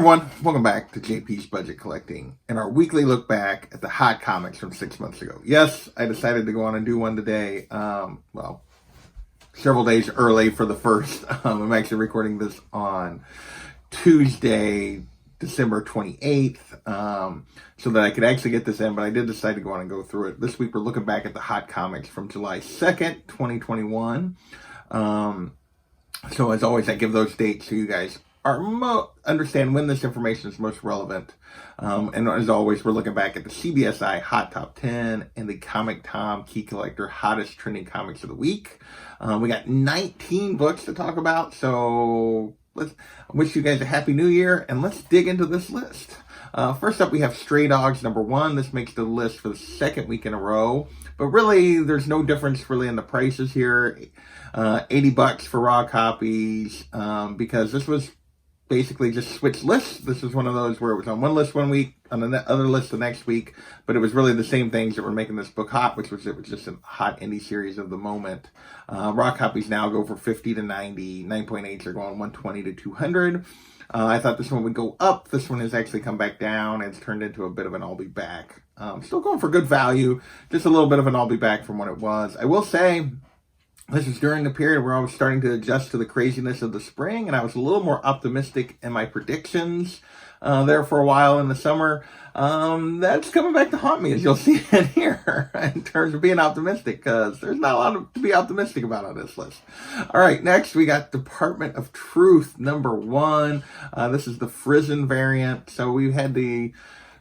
everyone, welcome back to JP's Budget Collecting and our weekly look back at the hot comics from 6 months ago. Yes, I decided to go on and do one today, several days early for the first. I'm actually recording this on Tuesday, December 28th, so that I could actually get this in, but I did decide to go on and go through it. This week we're looking back at the hot comics from July 2nd, 2021. So as always, I give those dates so you guys understand when this information is most relevant. And as always, we're looking back at the CBSI Hot Top 10 and the Comic Tom Key Collector Hottest Trending Comics of the Week. We got 19 books to talk about, so I wish you guys a Happy New Year, and let's dig into this list. First up, we have Stray Dogs #1. This makes the list for the second week in a row, but really, there's no difference really in the prices here. $80 for raw copies, because this was basically just switch lists. This was one of those where it was on one list one week, on the other list the next week, but it was really the same things that were making this book hot, it was just a hot indie series of the moment. Raw copies now go for $50 to $90. 9.8s are going $120 to $200. I thought this one would go up. This one has actually come back down. It's turned into a bit of an I'll be back. Still going for good value, just a little bit of an I'll be back from what it was. I will say, this is during the period where I was starting to adjust to the craziness of the spring, and I was a little more optimistic in my predictions there for a while in the summer. That's coming back to haunt me, as you'll see in here, in terms of being optimistic, because there's not a lot to be optimistic about on this list. All right, next we got Department of Truth #1. This is the Frizzen variant. So we've had the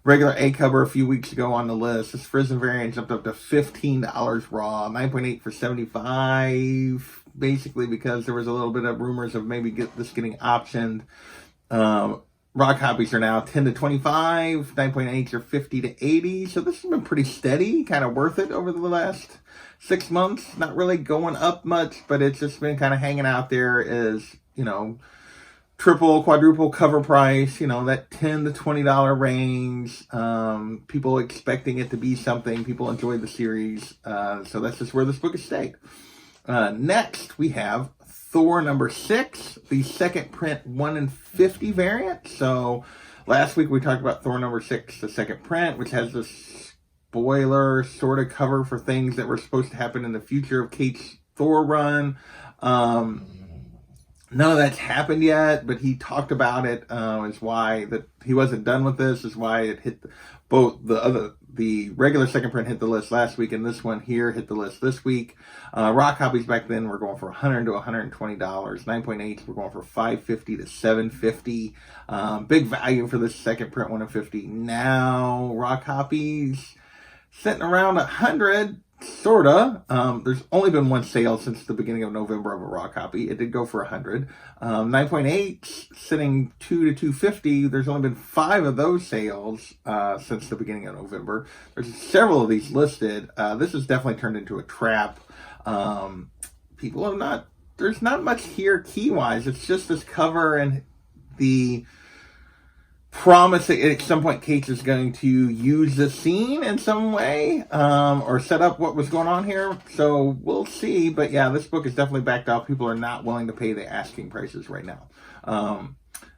regular A cover a few weeks ago on the list. This Frizzen variant jumped up to $15 raw, 9.8 for $75, basically because there was a little bit of rumors of maybe getting optioned. Raw copies are now 10 to 25, 9.8s are 50 to 80. So this has been pretty steady, kind of worth it over the last 6 months. Not really going up much, but it's just been kind of hanging out there as, triple, quadruple cover price, that $10 to $20 range. People expecting it to be something. People enjoy the series. So that's just where this book has stayed. Next, we have Thor #6, the second print 1 in 50 variant. So last week we talked about Thor #6, the second print, which has this spoiler sort of cover for things that were supposed to happen in the future of Kate's Thor run. None of that's happened yet, but he talked about it as why that he wasn't done with this, is why it hit both the regular second print hit the list last week, and this one here hit the list this week. Raw copies back then were going for $100 to $120. 9.8s were going for $550 to $750. Big value for this second print 1 in 50. Now raw copies sitting around $100. Sorta. There's only been one sale since the beginning of November of a raw copy. It did go for $100. 9.8 sitting $200 to $250. There's only been 5 of those sales since the beginning of November. There's several of these listed. This has definitely turned into a trap. There's not much here key wise. It's just this cover and the promise that at some point Kate is going to use the scene in some way, or set up what was going on here. So we'll see. But yeah, this book is definitely backed off. People are not willing to pay the asking prices right now.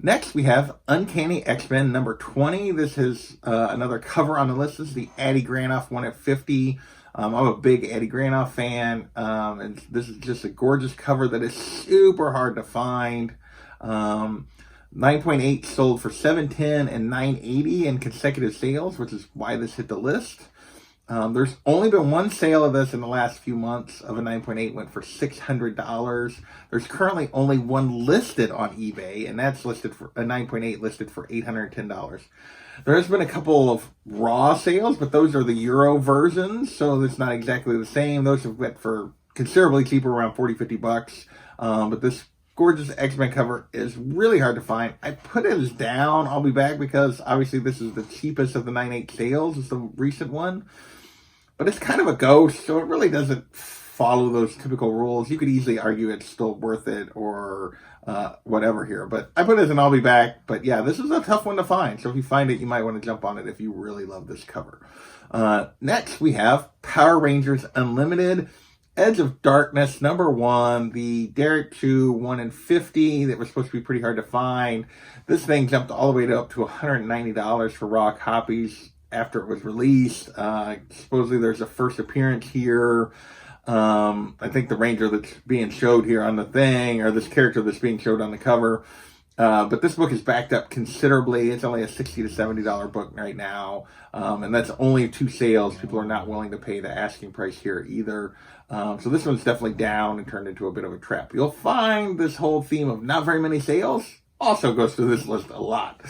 Next, we have Uncanny X-Men #20. This is another cover on the list. This is the Addie Granoff 1 at 50. I'm a big Addie Granoff fan, and this is just a gorgeous cover that is super hard to find. 9.8 sold for $710 and $980 in consecutive sales, which is why this hit the list. There's only been one sale of this in the last few months of a 9.8, went for $600. There's currently only one listed on eBay, and that's listed for a 9.8 listed for $810. There has been a couple of raw sales, but those are the Euro versions, so it's not exactly the same. Those have went for considerably cheaper, around $40-50. But this gorgeous X-Men cover is really hard to find. I put it as down, I'll be back, because obviously this is the cheapest of the 9.8 sales. It's the recent one. But it's kind of a ghost, so it really doesn't follow those typical rules. You could easily argue it's still worth it or whatever here. But I put it as an I'll be back. But yeah, this is a tough one to find. So if you find it, you might want to jump on it if you really love this cover. Next, we have Power Rangers Unlimited. Edge of Darkness, #1, the Derek Chu 1 in 50 that was supposed to be pretty hard to find. This thing jumped all the way up to $190 for raw copies after it was released. Supposedly there's a first appearance here. I think the Ranger that's being showed here on the thing, or this character that's being showed on the cover. But this book is backed up considerably. It's only a $60 to $70 book right now. And that's only 2 sales. People are not willing to pay the asking price here either. So this one's definitely down and turned into a bit of a trap. You'll find this whole theme of not very many sales also goes through this list a lot.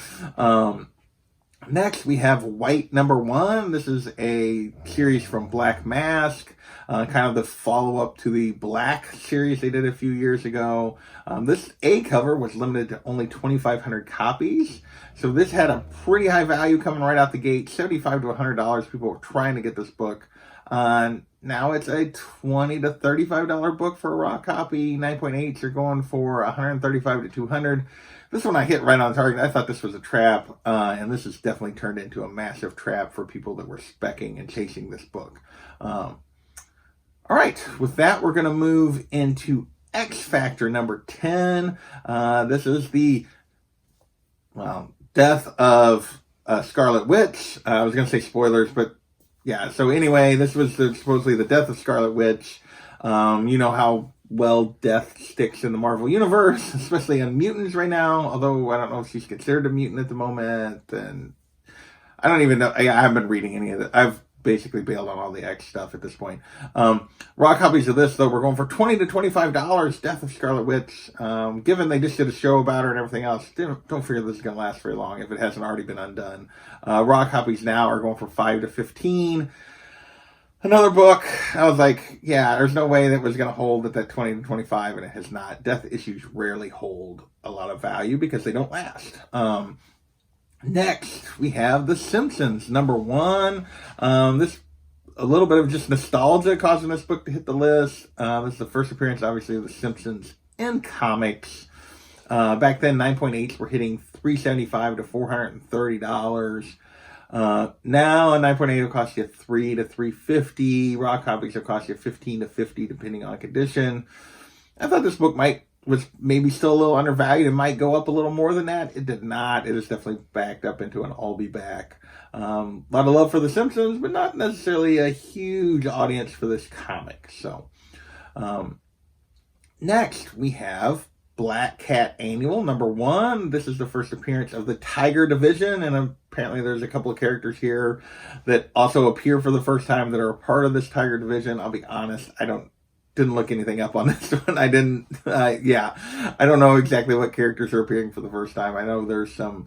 Next, we have White #1. This is a series from Black Mask, kind of the follow-up to the Black series they did a few years ago. This A cover was limited to only 2,500 copies, so this had a pretty high value coming right out the gate, $75 to $100. People were trying to get this book. Now it's a $20 to $35 book for a raw copy. 9.8s are going for $135 to $200. This one I hit right on target. I thought this was a trap, and this has definitely turned into a massive trap for people that were specking and chasing this book. All right, with that, we're going to move into X Factor #10. This is the death of Scarlet Witch. I was going to say spoilers, but yeah. So anyway, this was supposedly the death of Scarlet Witch. You know how well death sticks in the Marvel Universe, especially on mutants right now, although I don't know if she's considered a mutant at the moment, and I don't even know. I haven't been reading any of it. I've basically bailed on all the X stuff at this point. Raw copies of this, though, we're going for $20 to $25, Death of Scarlet Witch. Given they just did a show about her and everything else, don't figure this is going to last very long if it hasn't already been undone. Raw copies now are going for $5 to $15. Another book, I was like, yeah, there's no way that was going to hold at that 20 to 25, and it has not. Death issues rarely hold a lot of value because they don't last. Next, we have The Simpsons, #1. This, a little bit of just nostalgia causing this book to hit the list. This is the first appearance, obviously, of The Simpsons in comics. Back then, 9.8s were hitting $375 to $430. Now a 9.8 will cost you $3 to $350. Raw copies will cost you $15 to $50 depending on condition. I thought this book was maybe still a little undervalued. It might go up a little more than that. It did not. It is definitely backed up into an I'll be back. A lot of love for The Simpsons, but not necessarily a huge audience for this comic. So, next we have Black Cat Annual #1. This is the first appearance of the Tiger Division, and apparently there's a couple of characters here that also appear for the first time that are a part of this Tiger Division. I'll be honest, I didn't look anything up on this one. I don't know exactly what characters are appearing for the first time. I know there's a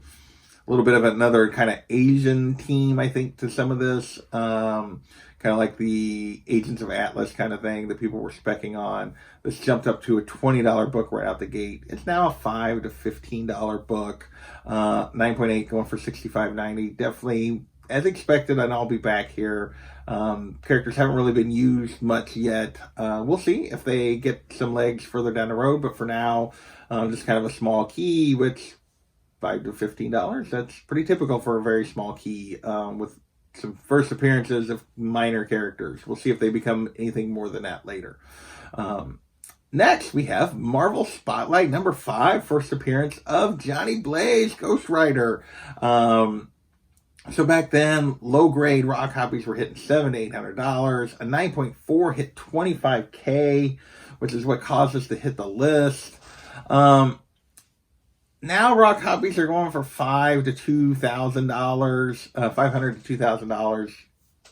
little bit of another kind of Asian team, I think, to some of this. Kind of like the Agents of Atlas kind of thing that people were specking on. This jumped up to a $20 book right out the gate. It's now a $5 to $15 book. 9.8 going for $65.90. Definitely, as expected, and I'll be back here. Characters haven't really been used much yet. We'll see if they get some legs further down the road, but for now, just kind of a small key, which $5 to $15, that's pretty typical for a very small key, with some first appearances of minor characters. We'll see if they become anything more than that later. Next, we have Marvel Spotlight #5, first appearance of Johnny Blaze, Ghost Rider. So back then, low-grade raw copies were hitting $700 to $800. A 9.4 hit $25K, which is what caused us to hit the list. Now raw copies are going for $500 to $2,000, $500 to $2,000.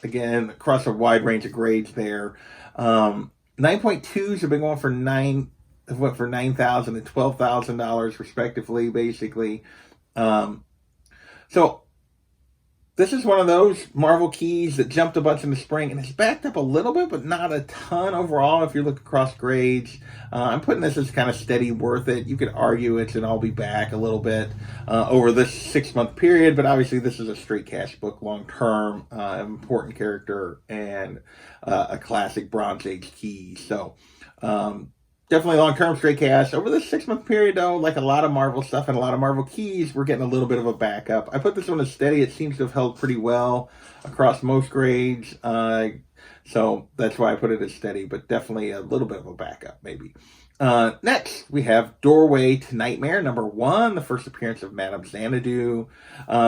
Again, across a wide range of grades there. 9.2s have been going for $9,000 and $12,000 respectively, basically. So this is one of those Marvel keys that jumped a bunch in the spring, and it's backed up a little bit, but not a ton overall if you look across grades. I'm putting this as kind of steady, worth it. You could argue it's an I'll be back a little bit over this 6-month period, but obviously this is a straight cash book long term, important character, and a classic Bronze Age key. So definitely long-term straight cash. Over this 6-month period, though, like a lot of Marvel stuff and a lot of Marvel keys, we're getting a little bit of a backup. I put this one as steady. It seems to have held pretty well across most grades. So that's why I put it as steady, but definitely a little bit of a backup, maybe. Next, we have Doorway to Nightmare, #1, the first appearance of Madame Xanadu.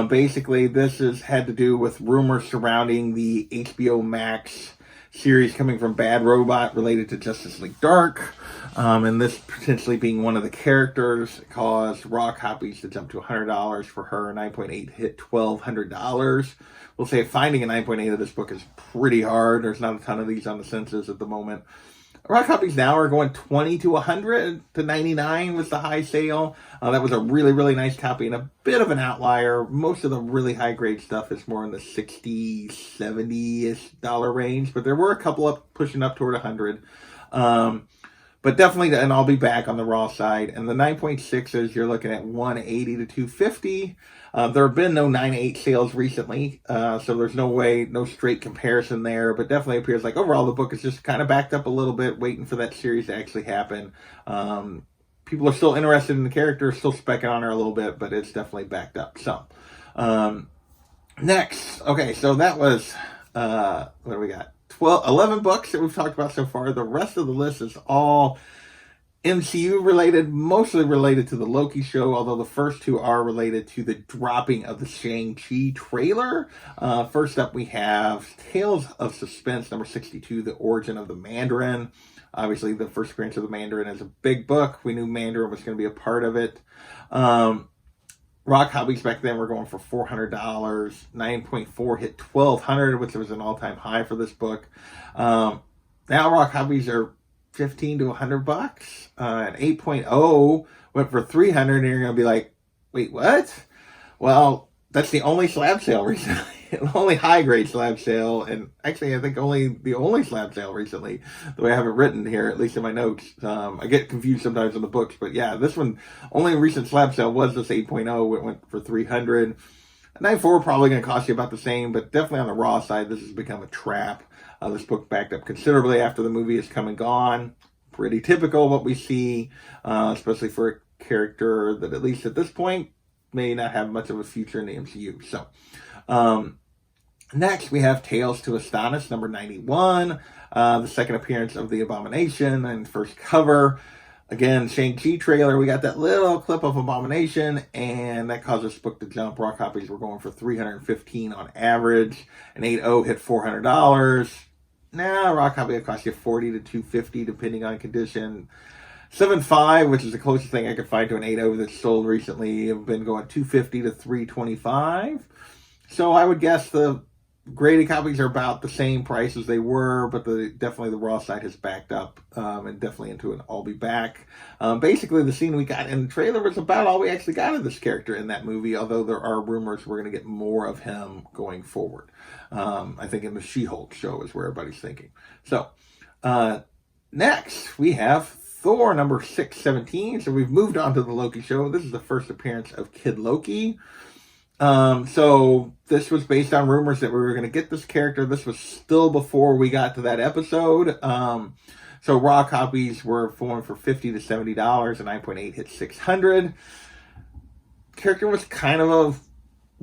Basically, this had to do with rumors surrounding the HBO Max series coming from Bad Robot related to Justice League Dark. And this potentially being one of the characters caused raw copies to jump to $100 for her. 9.8 hit $1,200. We'll say finding a 9.8 of this book is pretty hard. There's not a ton of these on the census at the moment. Raw copies now are going 20 to 100 to 99 was the high sale. That was a really, really nice copy and a bit of an outlier. Most of the really high grade stuff is more in the 60, 70-ish dollar range, but there were a couple up pushing up toward 100. But definitely, and I'll be back on the raw side. And the 9.6s, you're looking at 180 to 250. There have been no 9.8 sales recently, so there's no straight comparison there, but definitely appears like overall the book is just kind of backed up a little bit, waiting for that series to actually happen. People are still interested in the character, still specking on her a little bit, but it's definitely backed up some. Next, okay, so that was, what do we got? 11 books that we've talked about so far. The rest of the list is all MCU related, mostly related to the Loki show, although the first two are related to the dropping of the Shang-Chi trailer. First up, we have Tales of Suspense, #62, The Origin of the Mandarin. Obviously, the first appearance of the Mandarin is a big book. We knew Mandarin was going to be a part of it. Raw copies back then were going for $400. 9.4 hit $1,200, which was an all-time high for this book. Now raw copies are 15 to $100. And 8.0 went for $300, and you're going to be like, wait, what? Well, that's the only slab sale recently. The only high-grade slab sale, and actually I think the only slab sale recently, the way I have it written here, at least in my notes. I get confused sometimes on the books, but yeah, this one, only recent slab sale was this 8.0. It went for $300. 9.4 probably going to cost you about the same, but definitely on the raw side, this has become a trap. This book backed up considerably after the movie has come and gone. Pretty typical what we see, especially for a character that, at least at this point, may not have much of a future in the MCU. So, next we have Tales to Astonish, #91, the second appearance of the Abomination and first cover. Again, Shang-Chi trailer, we got that little clip of Abomination, and that caused this book to jump. Raw copies were going for $315 on average. An 8.0 hit $400. Now, raw copy will cost you $40 to $250 depending on condition. 7.5, which is the closest thing I could find to an 8.0 that's sold recently, have been going $250 to $325. So I would guess the graded copies are about the same price as they were, but definitely the raw side has backed up, and definitely into an I'll be back. Basically, the scene we got in the trailer was about all we actually got of this character in that movie, although there are rumors we're going to get more of him going forward. I think in the She-Hulk show is where everybody's thinking. So, next we have Thor, #617. So we've moved on to the Loki show. This is the first appearance of Kid Loki. So this was based on rumors that we were going to get this character. This was still before we got to that episode. So raw copies were going for $50 to $70, and 9.8 hit $600. Character was kind of a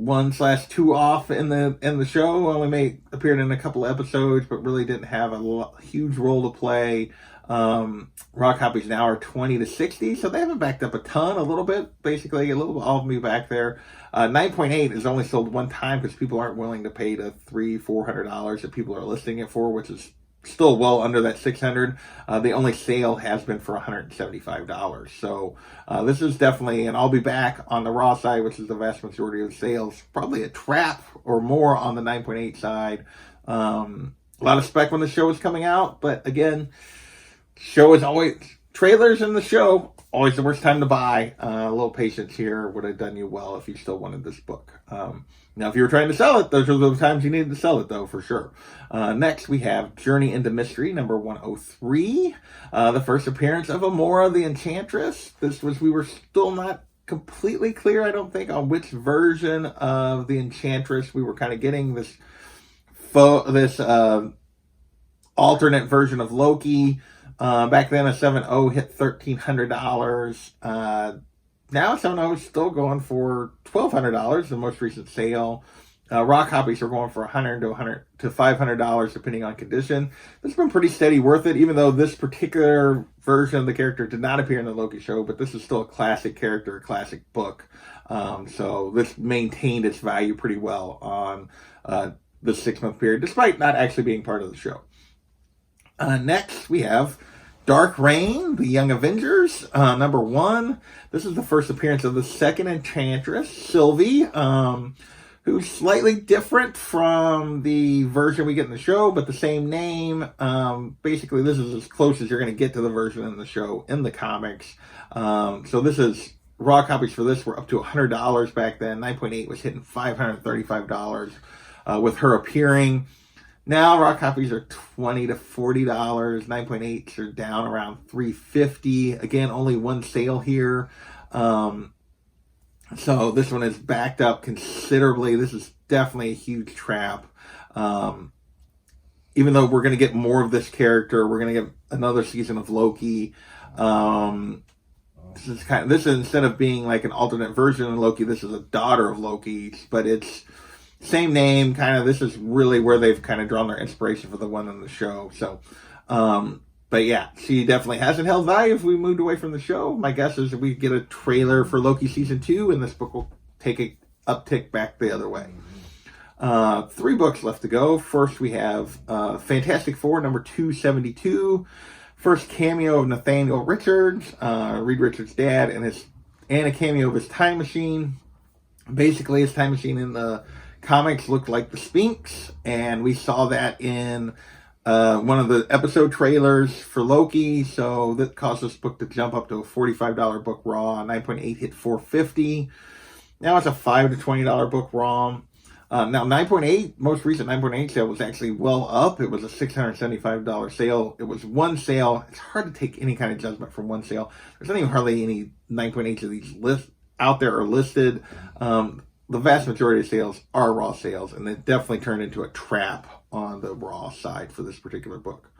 1/2 off in the show. Only appeared in a couple episodes, but really didn't have a huge role to play. Raw copies now are 20 to 60, so they haven't backed up a little bit, basically, a little bit of me back there. 9.8 is only sold one time because people aren't willing to pay the $300-400 that people are listing it for, which is still well under that $600. The only sale has been for $175. So this is definitely, and I'll be back on the raw side, which is the vast majority of the sales, probably a trap or more on the 9.8 side. A lot of spec when the show is coming out, but again, show is always, trailers in the show, always the worst time to buy. A little patience here would have done you well if you still wanted this book. Now, if you were trying to sell it, those are the times you needed to sell it, though, for sure. Next, we have Journey into Mystery, #103. The first appearance of Amora the Enchantress. We were still not completely clear, I don't think, on which version of the Enchantress we were kind of getting. This alternate version of Loki. Back then, a 7.0 hit $1,300. Now, 7.0 is still going for $1,200, the most recent sale. Raw copies are going for $100 to $500 depending on condition. This has been pretty steady, worth it, even though this particular version of the character did not appear in the Loki show, but this is still a classic character, a classic book. So this maintained its value pretty well on the 6-month period, despite not actually being part of the show. Next, we have Dark Reign, the Young Avengers, #1. This is the first appearance of the second Enchantress, Sylvie, who's slightly different from the version we get in the show, but the same name. Basically, this is as close as you're going to get to the version in the show in the comics. So this is, raw copies for this were up to $100 back then. 9.8 was hitting $535 with her appearing. Now raw copies are $20 to $40. 9.8s are down around $350. Again, only one sale here. So this one is backed up considerably. This is definitely a huge trap. Even though we're going to get more of this character, we're going to get another season of Loki. This is instead of being like an alternate version of Loki, this is a daughter of Loki, but it's same name, kind of. This is really where they've kind of drawn their inspiration for the one in the show. So, but yeah, she definitely hasn't held value if we moved away from the show. My guess is we get a trailer for Loki season 2, and this book will take a uptick back the other way. 3 books left to go. First, we have Fantastic Four, #272. First cameo of Nathaniel Richards, Reed Richards' dad, and a cameo of his time machine. Basically, his time machine in the comics looked like the Sphinx, and we saw that in one of the episode trailers for Loki, so that caused this book to jump up to a $45 book raw. 9.8 hit $450. Now it's a $5 to $20 book raw. Now 9.8, most recent 9.8 sale was actually well up. It was a $675 sale. It was one sale. It's hard to take any kind of judgment from one sale. There's not even hardly any 9.8s of these out there are listed. The vast majority of sales are raw sales, and it definitely turned into a trap on the raw side for this particular book.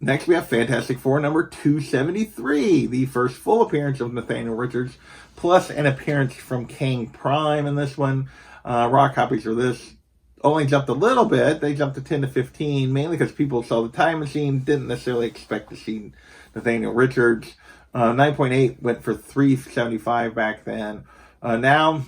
Next, we have Fantastic Four #273, the first full appearance of Nathaniel Richards, plus an appearance from Kang Prime in this one. Raw copies for this only jumped a little bit. They jumped to 10 to 15, mainly because people saw the time machine, didn't necessarily expect to see Nathaniel Richards. 9.8 went for $375 back then. Now,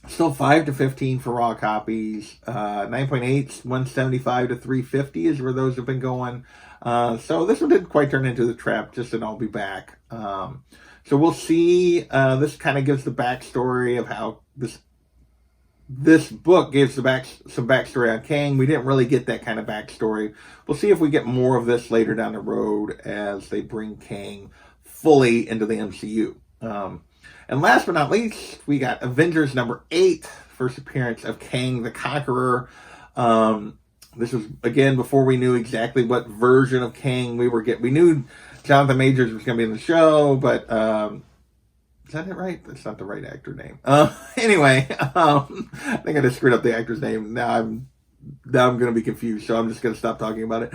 still 5 to 15 for raw copies. 9.8, $175 to $350 is where those have been going. So this one didn't quite turn into the trap, just an I'll be back. So we'll see. This kind of gives the backstory of how this book gives some backstory on Kang. We didn't really get that kind of backstory. We'll see if we get more of this later down the road as they bring Kang fully into the MCU. And last but not least, we got Avengers #8, first appearance of Kang the Conqueror. This was, again, before we knew exactly what version of Kang we were getting. We knew Jonathan Majors was going to be in the show, but is that it right? That's not the right actor name. Anyway, I think I just screwed up the actor's name. Now I'm going to be confused, so I'm just going to stop talking about it.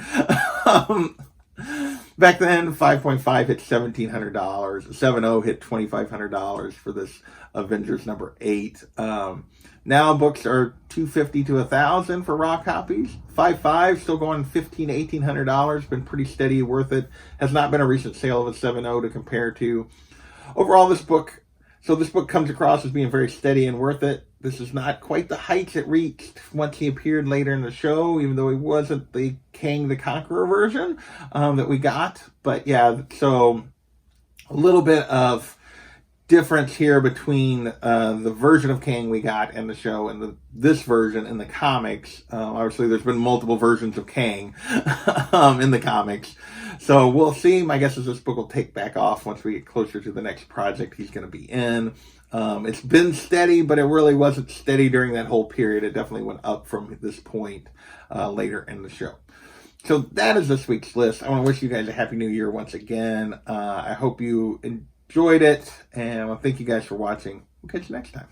Back then, 5.5 hit $1,700. 7.0 hit $2,500 for this Avengers #8. Now books are $250 to $1,000 for raw copies. 5.5 still going $1,500 to $1,800. Been pretty steady, worth it. Has not been a recent sale of a 7.0 to compare to. Overall, this book comes across as being very steady and worth it. This is not quite the heights it reached once he appeared later in the show, even though he wasn't the Kang the Conqueror version that we got. But yeah, so a little bit of difference here between the version of Kang we got in the show and this version in the comics. Obviously, there's been multiple versions of Kang in the comics. So we'll see. My guess is this book will take back off once we get closer to the next project he's going to be in. It's been steady, but it really wasn't steady during that whole period. It definitely went up from this point later in the show. So that is this week's list. I want to wish you guys a Happy New Year once again. I hope you enjoyed it, and I want to thank you guys for watching. We'll catch you next time.